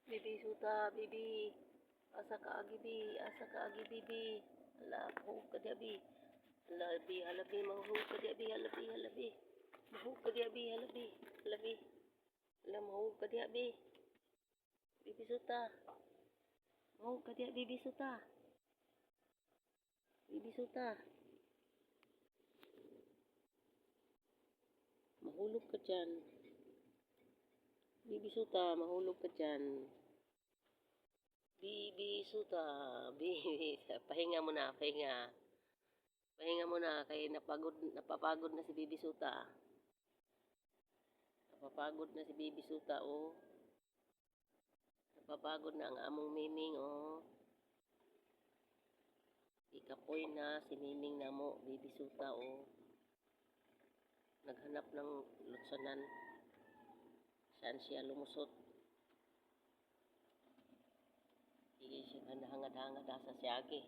Bibi suta, bibi. Asa ka agi bi, asa ka agi bibi. Ala, mahug ka di abi. Halabi, halabi, mahug ka di abi, halabi, halabi. Mahug ka di abi, halabi, halabi. Ala, mahug ka di abi. Bibi suta. Mahug ka di abi, bibi suta. Bibi suta. Mahulog ka dyan. Bibi suta, mahulog ka dyan. Bibi suta, bibi. Pahinga mo na, pahinga. Pahinga mo na, kay napapagod na si Bibi Suta. Napapagod na si Bibi Suta, oh. Napapagod na ang among Miming, oh. Ikapoy na si Miming na mo, Bibi Suta, oh. Naghanap ng lutsanan. Saan siya lumusot? Sige siya hangad-hangad sa siyagi.